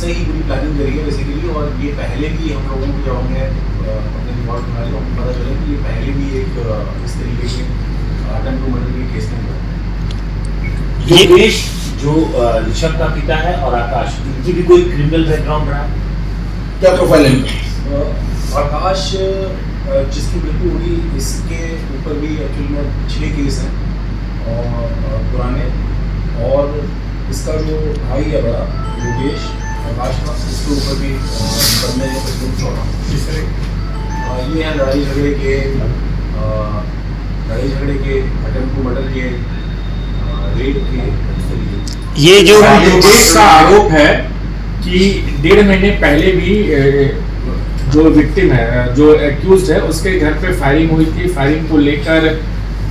इसने ही पूरी प्लानिंग करी है बेसिकली। और ये पहले भी हम लोगों को जब हमने अपने रिकॉर्ड बना लिया हमको पता चला कि ये पहले भी एक इस तरीके के अटेम्प्ट टू मर्डर के केस में हुआ। योगेश जो ऋषभ का पिता है और आकाश, इनकी भी कोई क्रिमिनल बैकग्राउंड रहा? क्या प्रोफाइल है? आकाश जिसकी मृत्यु हुई इसके ऊपर भी एक्चुअली में 6 केस हैं और पुराने। और इसका जो भाई है बड़ा योगेश आकाश का, इसके ऊपर भी करने ये है लड़ाई झगड़े के अटेम्प्ट टू मर्डर के, रेप के। ये जो योगेश का आरोप है कि 1.5 महीने पहले भी जो विक्टिम है, जो एक्यूज्ड है, उसके घर पे फायरिंग हुई थी। फायरिंग को लेकर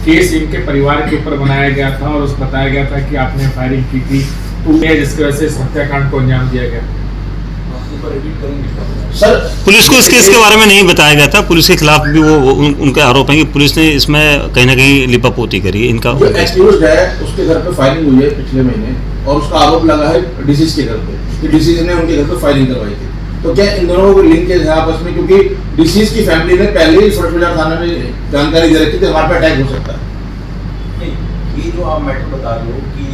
केस इनके परिवार के ऊपर बनाया गया था और उस बताया गया था कि आपने फायरिंग की थी, तो जिसकी वजह से इस हत्याकांड को अंजाम दिया गया। सर पुलिस को इस केस के बारे में नहीं बताया गया था। पुलिस के खिलाफ भी वो उनके आरोप हैं कि पुलिस ने इसमें कहीं ना कहीं लिपापोती करी है। इनका जो एक्यूज्ड है उसके घर पे फायरिंग हुई है पिछले महीने और उसका आरोप लगा है डिसीज के घर पे कि डिसीज ने उनके घर पे फायरिंग करवाई थी। तो क्या इन दोनों को लिंकेज है आपस में? क्योंकि डिसीज की फैमिली ने पहले ही फर्स्ट बाजार थाने में जानकारी दे रखी थी हमारे पे अटैक हो सकता है। नहीं, ये जो आप मैटर बता रहे हो कि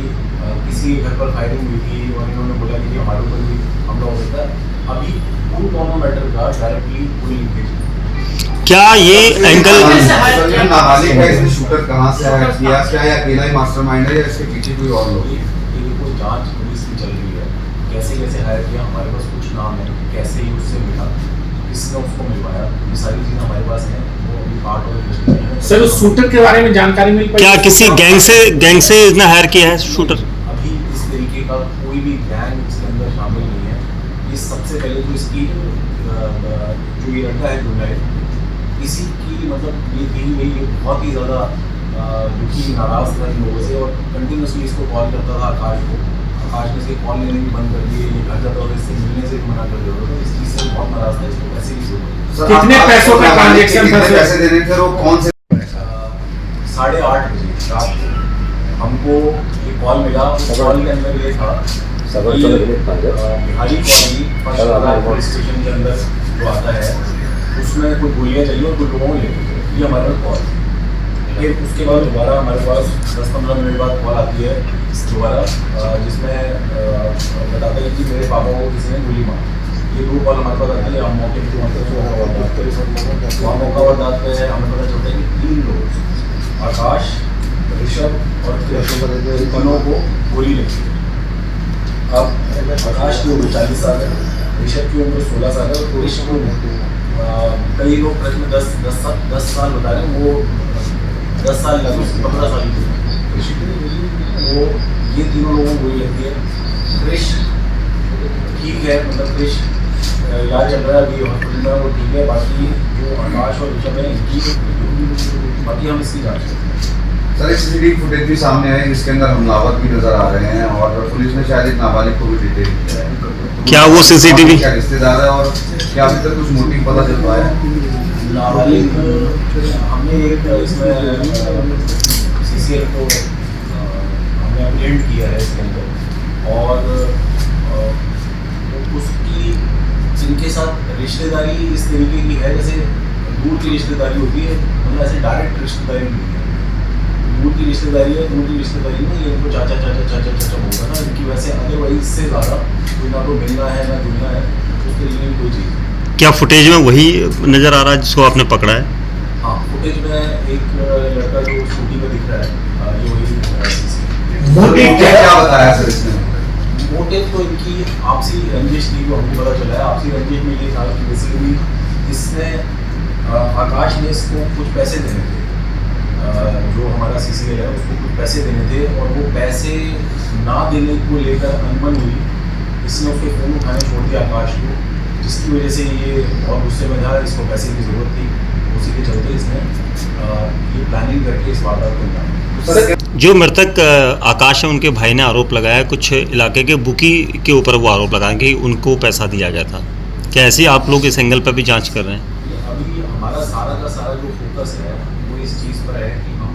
किसी घर पर फायरिंग हुई थी और इन्होंने बोला कि हमारे ऊपर भी हमला हो सकता है, अभी उन दोनों मैटर का डायरेक्टली कोई लिंकेज नहीं। क्या ये एंगल नाबालिग है, इसने शूटर कहां से हायर किया? क्या ये अकेला ही मास्टरमाइंड है या इसके पीछे कोई और लोग? ये कोई जांच पुलिस की चल रही है, कैसे कैसे हायर किया हमारे पास कुछ नाम है, कैसे ही उससे मिला, किसने उसको मिलवाया, ये सारी चीज़ें हमारे पास हैं। वो अभी पार्ट ऑफ इन्वेस्टिगेशन है। सर उस शूटर के बारे में जानकारी मिल पाई? क्या किसी गैंग से इसने हायर किया है शूटर? अभी इस तरीके का कोई भी गैंग इसके अंदर शामिल नहीं है। ये सबसे पहले तो इसकी जो ये लड़का है जुनाइद, इसी की मतलब ये थी भाई ये बहुत ही ज़्यादा दुखी नाराज़ था इन लोगों से और कंटिन्यूसली इसको कॉल करता था आकाश को। आकाश ने इसके कॉल लेने भी बंद कर दिए, ये घर जाता था, इससे मिलने से भी मना कर दिया था। इस चीज़ से बहुत नाराज़ था, इसको पैसे की जरूरत। कितने पैसों का ट्रांजेक्शन था? पैसे देने थे और कौन से? 8:30 बजे रात को हमको ये कॉल मिला। कॉल के अंदर ये था बिहारी कॉलोनी पुलिस स्टेशन के अंदर जो आता है उसमें कोई गोलियाँ चाहिए और कुछ लोगों को लेते थे। ये हमारे पास कॉल। फिर उसके बाद दोबारा हमारे पास 10-15 मिनट बाद कॉल आती है दोबारा, जिसमें बताता है कि मेरे पापा को किसी ने गोली मारी। ये 2 कॉल हमारे पास आती है। हम मौके पर मौका वारदात पे हमें पता चलता है कि 3 लोग आकाश, ऋषभ और तीनों को गोली लगी है। अब आकाश की उम्र 40 साल है, ऋषभ की उम्र 16 साल है और ऋषभ की उम्र कई लोग प्रश्न 10 साल बता रहे हैं, वो 10 साल लगे, 15 साल की। वो ये तीनों लोगों को गोली लगती है। क्रिश ठीक है, मतलब क्रिश इलाज चल रहा है अभी हॉस्पिटल में, वो ठीक है। बाकी जो आकाश और ऋषभ है इनकी बाकी हम इसकी जाँच करते हैं। सर एक सीसीटीवी फुटेज भी सामने है जिसके अंदर हमलावर भी नजर आ रहे हैं और पुलिस ने शायद एक नाबालिग को भी डिटेन किया है। क्या वो सीसीटीवी क्या रिश्तेदार है और क्या अभी तक कुछ मोटिव पता चल पाया है? नाबालिग हमने एक इसमें सीसीएल को हमने अपडेट किया है इसके अंदर और उसकी जिनके साथ रिश्तेदारी इस तरीके की है जैसे दूर की रिश्तेदारी होती है, मतलब ऐसे डायरेक्ट रिश्तेदारी नहीं है। दूर की रिश्तेदारी है, दूर की रिश्तेदारी में ये इनको चाचा बोलता ना, इनकी वैसे अदरवाइज से ज़्यादा कोई ना तो मिलना है ना जुलना है, उस तरीके की कोई चीज़। क्या फुटेज में वही नज़र आ रहा है जिसको आपने पकड़ा है? हाँ, फुटेज में एक लड़का जो स्कूटी में दिख रहा है, जो वही मोटिव क्या बताया सर इसने? मोटिव तो इनकी आपसी रंजिश थी, जो हमको पता चला है। आपसी रंजिश में ये था कि बेसिकली इसने आकाश ने इसको कुछ पैसे देने थे, जो हमारा सीसीएल है उसको कुछ पैसे देने थे और वो पैसे ना देने को लेकर अनबन हुई। इसने उसके फ़ोन उठाने छोड़ दिया आकाश को, जिसकी वजह से ये बहुत गुस्से में था, इसको पैसे की ज़रूरत थी। उसी के चलते इसने ये प्लानिंग करके इस वारदात को अंजाम। जो मृतक आकाश है उनके भाई ने आरोप लगाया कुछ इलाके के बुकी के ऊपर वो आरोप लगाया कि उनको पैसा दिया गया था। क्या ऐसे आप लोग इस एंगल पर भी जांच कर रहे हैं? अभी हमारा सारा का सारा जो फोकस है वो इस चीज़ पर है कि हम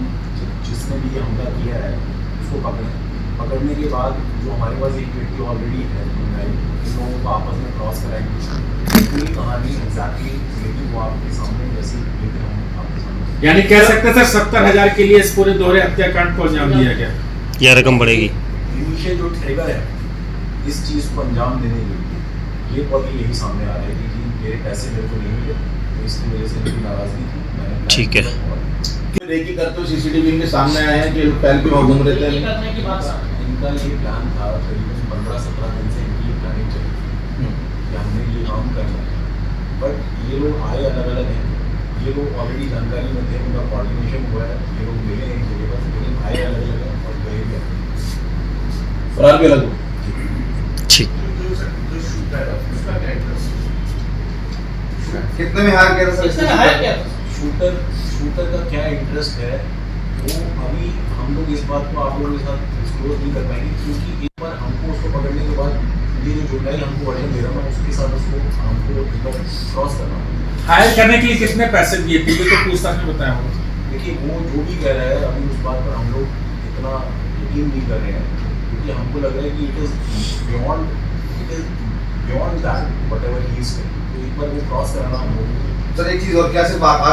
जिसने भी ये हमला किया है उसको पकड़ें। पकड़ने के बाद जो हमारे पास एक व्यक्ति ऑलरेडी है, इन लोगों को आपस में क्रॉस कराएंगे। पूरी कहानी एग्जैक्टली लेकिन वो आपके सामने जैसे लेकिन हम आपके सामने यानी कह सकते सर 70,000 के लिए इस पूरे दोहरे हत्याकांड को अंजाम दिया गया। यह रकम बढ़ेगी। इनिशियल जो ट्रिगर है इस चीज़ को अंजाम देने के लिए ये पॉइंट यही सामने आ रहा है कि मेरे पैसे मेरे को नहीं मिले, तो इसकी वजह से मेरी नाराजगी थी। मैंने plan ठीक है। किया और रेकी करते हुए सीसीटीवी इनके सामने आए हैं कि लोग पहले भी वहाँ घूम रहे थे। इनका ये प्लान था, करीबन 15-17 दिन से इनकी ये प्लानिंग चली थी कि हमने ये काम करना है। बट ये लोग आए अलग अलग हैं, ये लोग ऑलरेडी जानकारी में थे, उनका कोऑर्डिनेशन हुआ है, ये लोग मिले हैं एक जगह पर, लेकिन आए अलग अलग हैं और गए भी अलग हैं। फरार भी अलग हो। ठीक। कितने में हार किया था सर? शूटर का क्या इंटरेस्ट है वो अभी हम लोग इस बात को आप लोगों के साथ डिस्क्लोज नहीं कर पाएंगे, क्योंकि एक बार हमको उसको पकड़ने के बाद ये जो जुटाई हमको वर्जन दे रहा हूँ उसके साथ उसको हमको एक बार क्रॉस करना होगा। हायर करने के लिए कितने पैसे दिए थे ये तो पूछताछ में बताया होगा। देखिए वो जो भी कह रहा है अभी उस बात पर हम लोग इतना यकीन नहीं कर रहे हैं, क्योंकि हमको लग रहा है कि it is beyond that what ever he is. तो एक बार वो क्रॉस कराना हम लोग। सर एक चीज और, क्या सिर्फ आकाश